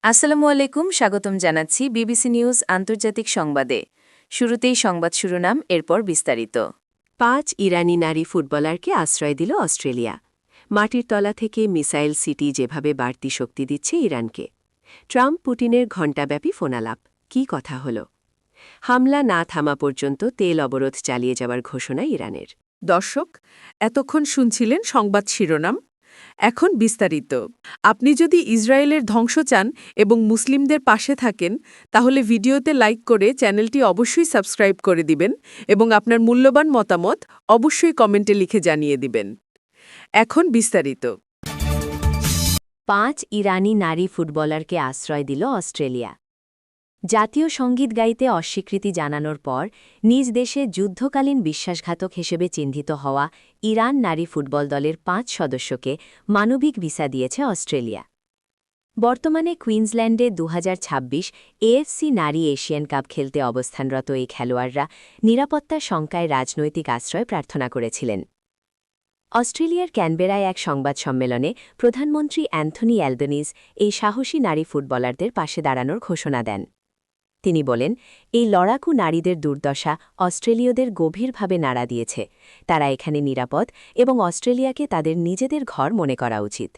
আসসালামু আলাইকুম, স্বাগতম জানাচ্ছি বিবিসি নিউজ আন্তর্জাতিক সংবাদে। শুরুতেই সংবাদ শিরোনাম, এরপর বিস্তারিত। ৫ ইরানি নারী ফুটবলারকে আশ্রয় দিল অস্ট্রেলিয়া। মাটির তলা থেকে মিসাইল সিটি যেভাবে বাড়তি শক্তি দিচ্ছে ইরানকে। ট্রাম্প পুটিনের ঘণ্টাব্যাপী ফোনালাপ, কী কথা হল? হামলা না থামা পর্যন্ত তেল অবরোধ চালিয়ে যাওয়ার ঘোষণা ইরানের। দর্শক, এতক্ষণ শুনছিলেন সংবাদ শিরোনাম। এখন বিস্তারিত। আপনি যদি ইসরায়েলের ধ্বংস চান এবং মুসলিমদের পাশে থাকেন, তাহলে ভিডিওতে লাইক করে চ্যানেলটি অবশ্যই সাবস্ক্রাইব করে দিবেন এবং আপনার মূল্যবান মতামত অবশ্যই কমেন্টে লিখে জানিয়ে দিবেন। এখন বিস্তারিত। ৫ ইরানি নারী ফুটবলারকে আশ্রয় দিল অস্ট্রেলিয়া। জাতীয় সঙ্গীত গাইতে অস্বীকৃতি জানানোর পর নিজ দেশে যুদ্ধকালীন বিশ্বাসঘাতক হিসেবে চিহ্নিত হওয়া ইরান নারী ফুটবল দলের ৫ সদস্যকে মানবিক ভিসা দিয়েছে অস্ট্রেলিয়া। বর্তমানে কুইন্সল্যান্ডে ২০২৬ এএফসি নারী এশিয়ান কাপ খেলতে অবস্থানরত এই খেলোয়াড়রা নিরাপত্তার শঙ্কায় রাজনৈতিক আশ্রয় প্রার্থনা করেছিলেন। অস্ট্রেলিয়ার ক্যানবেরায় এক সংবাদ সম্মেলনে প্রধানমন্ত্রী অ্যান্থনি অ্যালবেনিজ এই সাহসী নারী ফুটবলারদের পাশে দাঁড়ানোর ঘোষণা দেন। তিনি বলেন, এই লড়াকু নারীদের দুর্দশা অস্ট্রেলীয়দের গভীরভাবে নাড়া দিয়েছে। তারা এখানে নিরাপদ এবং অস্ট্রেলিয়াকে তাদের নিজেদের ঘর মনে করা উচিত।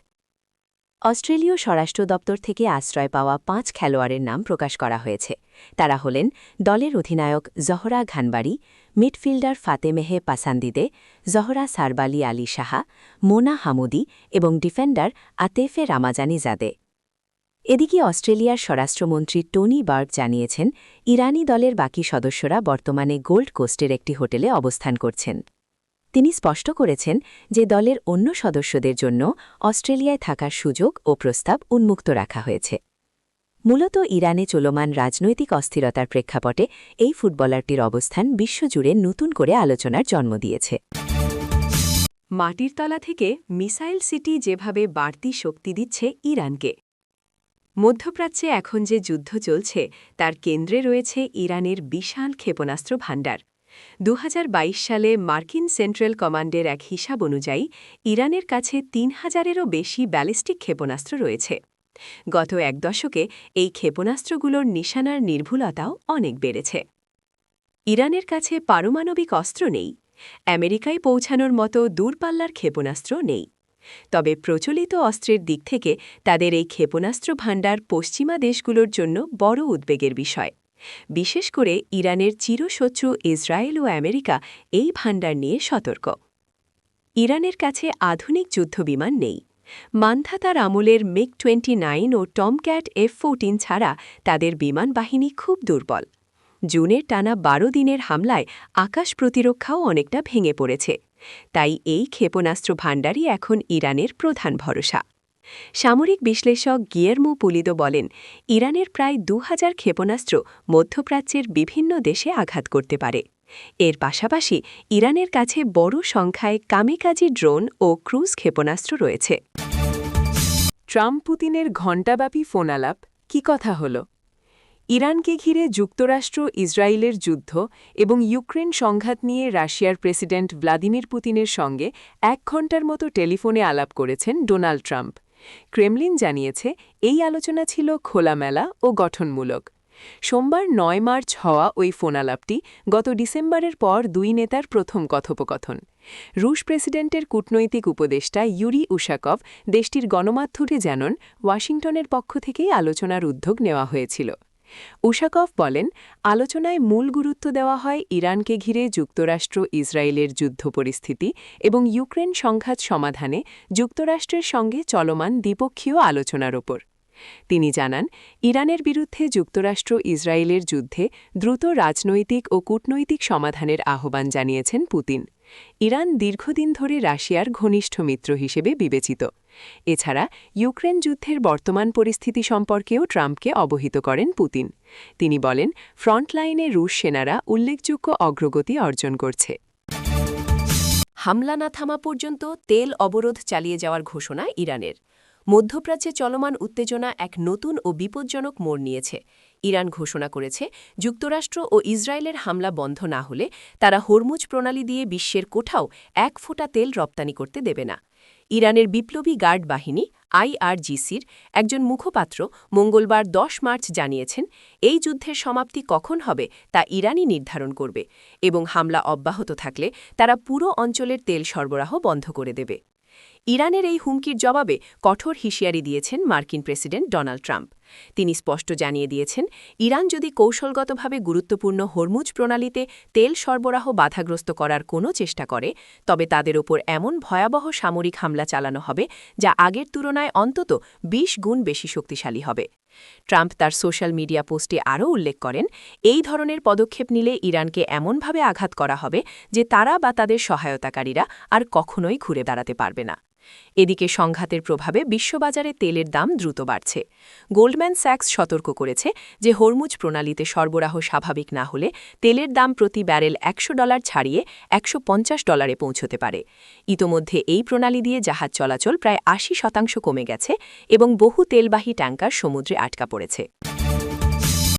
অস্ট্রেলীয় স্বরাষ্ট্র দপ্তর থেকে আশ্রয় পাওয়া ৫ খেলোয়াড়ের নাম প্রকাশ করা হয়েছে। তারা হলেন দলের অধিনায়ক Zahra Ghanbari, midfielder Fatemeh Pasandideh, Zahra Sarbali Ali Shah, Mona Hamoudi এবং ডিফেন্ডার আতেফে রামাজানি জাদে। এদিকে অস্ট্রেলিয়ার স্বরাষ্ট্রমন্ত্রী টনি বার্গ জানিয়েছেন, ইরানি দলের বাকি সদস্যরা বর্তমানে গোল্ড কোস্টের একটি হোটেলে অবস্থান করছেন। তিনি স্পষ্ট করেছেন যে দলের অন্য সদস্যদের জন্য অস্ট্রেলিয়ায় থাকার সুযোগ ও প্রস্তাব উন্মুক্ত রাখা হয়েছে। মূলত ইরানে চলমান রাজনৈতিক অস্থিরতার প্রেক্ষাপটে এই ফুটবলারটির অবস্থান বিশ্বজুড়ে নতুন করে আলোচনার জন্ম দিয়েছে। মাটির তলা থেকে মিসাইল সিটি যেভাবে বাড়তি শক্তি দিচ্ছে ইরানকে। মধ্যপ্রাচ্যে এখন যে যুদ্ধ চলছে তার কেন্দ্রে রয়েছে ইরানের বিশাল ক্ষেপণাস্ত্র ভাণ্ডার। ২০২২ সালে মার্কিন সেন্ট্রাল কমান্ডের এক হিসাব অনুযায়ী ইরানের কাছে ৩,০০০-এরও বেশি ব্যালিস্টিক ক্ষেপণাস্ত্র রয়েছে। গত এক দশকে এই ক্ষেপণাস্ত্রগুলোর নিশানার নির্ভুলতাও অনেক বেড়েছে। ইরানের কাছে পারমাণবিক অস্ত্র নেই, আমেরিকায় পৌঁছানোর মতো দূরপাল্লার ক্ষেপণাস্ত্র নেই। তবে প্রচলিত অস্ত্রের দিক থেকে তাদের এই ক্ষেপণাস্ত্র ভাণ্ডার পশ্চিমা দেশগুলোর জন্য বড় উদ্বেগের বিষয়। বিশেষ করে ইরানের চিরশত্রু ইসরায়েল ও আমেরিকা এই ভাণ্ডার নিয়ে সতর্ক। ইরানের কাছে আধুনিক যুদ্ধবিমান নেই। মান্ধাতার আমলের মিগ-29 ও টমক্যাট F-14 ছাড়া তাদের বিমান বাহিনী খুব দুর্বল। জুনের টানা ১২ দিনের হামলায় আকাশ প্রতিরক্ষাও অনেকটা ভেঙে পড়েছে। তাই এই ক্ষেপণাস্ত্র ভাণ্ডারই এখন ইরানের প্রধান ভরসা। সামরিক বিশ্লেষক গিয়ের্মো পুলিদো বলেন, ইরানের প্রায় ২,০০০ ক্ষেপণাস্ত্র মধ্যপ্রাচ্যের বিভিন্ন দেশে আঘাত করতে পারে। এর পাশাপাশি ইরানের কাছে বড় সংখ্যায় কামিকাজি ড্রোন ও ক্রুজ ক্ষেপণাস্ত্র রয়েছে। ট্রাম্প পুতিনের ঘণ্টাব্যাপী ফোনালাপ, কী কথা হল? ইরানকে ঘিরে যুক্তরাষ্ট্র ইসরায়েলের যুদ্ধ এবং ইউক্রেন সংঘাত নিয়ে রাশিয়ার প্রেসিডেন্ট ভ্লাদিমির পুতিনের সঙ্গে ১ ঘণ্টার মতো টেলিফোনে আলাপ করেছেন ডোনাল্ড ট্রাম্প। ক্রেমলিন জানিয়েছে, এই আলোচনা ছিল খোলামেলা ও গঠনমূলক। সোমবার ৯ মার্চ হওয়া ওই ফোনালাপটি গত ডিসেম্বরের পর দুই নেতার প্রথম কথোপকথন। রুশ প্রেসিডেন্টের কূটনৈতিক উপদেষ্টা ইউরি উশাকভ দেশটির গণমাধ্যমে জানান, ওয়াশিংটনের পক্ষ থেকেই আলোচনার উদ্যোগ নেওয়া হয়েছিল। উশাকভ বলেন, আলোচনায় মূল গুরুত্ব দেওয়া হয় ইরানকে ঘিরে যুক্তরাষ্ট্র ইসরায়েলের যুদ্ধ পরিস্থিতি এবং ইউক্রেন সংঘাত সমাধানে যুক্তরাষ্ট্রের সঙ্গে চলমান দ্বিপক্ষীয় আলোচনার ওপর। তিনি জানান, ইরানের বিরুদ্ধে যুক্তরাষ্ট্র ইসরায়েলের যুদ্ধে দ্রুত রাজনৈতিক ও কূটনৈতিক সমাধানের আহ্বান জানিয়েছেন পুতিন। ইরান দীর্ঘদিন ধরে রাশিয়ার ঘনিষ্ঠ মিত্র হিসেবে বিবেচিত। এছাড়া ইউক্রেন যুদ্ধের বর্তমান পরিস্থিতি সম্পর্কেও ট্রাম্পকে অবহিত করেন পুতিন। তিনি বলেন, ফ্রন্টলাইনে রুশ সেনারা উল্লেখযোগ্য অগ্রগতি অর্জন করছে। হামলা না থামা পর্যন্ত তেল অবরোধ চালিয়ে যাওয়ার ঘোষণা ইরানের। মধ্যপ্রাচ্যে চলমান উত্তেজনা এক নতুন ও বিপজ্জনক মোড় নিয়েছে। ইরান ঘোষণা করেছে, যুক্তরাষ্ট্র ও ইসরায়েলের হামলা বন্ধ না হলে তারা হরমুজ প্রণালী দিয়ে বিশ্বের কোথাও ১ ফোঁটা তেল রপ্তানি করতে দেবে না। ইরানের বিপ্লবী গার্ড বাহিনী IRGCর একজন মুখপাত্র মঙ্গলবার 10 মার্চ জানিয়েছেন, এই যুদ্ধের সমাপ্তি কখন হবে তা ইরানই নির্ধারণ করবে এবং হামলা অব্যাহত থাকলে তারা পুরো অঞ্চলের তেল সরবরাহ বন্ধ করে দেবে। ইরানের এই হুমকির জবাবে কঠোর হুঁশিয়ারি দিয়েছেন মার্কিন প্রেসিডেন্ট ডোনাল্ড ট্রাম্প। তিনি স্পষ্ট জানিয়ে দিয়েছেন, ইরান যদি কৌশলগতভাবে গুরুত্বপূর্ণ হরমুজ প্রণালীতে তেল সরবরাহ বাধাগ্রস্ত করার কোনো চেষ্টা করে, তবে তাদের ওপর এমন ভয়াবহ সামরিক হামলা চালানো হবে যা আগের তুলনায় অন্তত 20 গুণ বেশি শক্তিশালী হবে। ট্রাম্প তার সোশ্যাল মিডিয়া পোস্টে আরও উল্লেখ করেন, এই ধরনের পদক্ষেপ নিলে ইরানকে এমনভাবে আঘাত করা হবে যে তারা বা তাদের সহায়তাকারীরা আর কখনোই ঘুরে দাঁড়াতে পারবে না। এদিকে সংঘাতের প্রভাবে বিশ্ববাজারে তেলের দাম দ্রুত বাড়ছে। গোল্ডম্যান স্যাক্স সতর্ক করেছে যে হরমুজ প্রণালীতে সরবরাহ স্বাভাবিক না হলে তেলের দাম প্রতি ব্যারেল $100 ছাড়িয়ে $150 পৌঁছতে পারে। ইতোমধ্যে এই প্রণালী দিয়ে জাহাজ চলাচল প্রায় 80% কমে গেছে এবং বহু তেলবাহী ট্যাঙ্কার সমুদ্রে আটকা পড়েছে।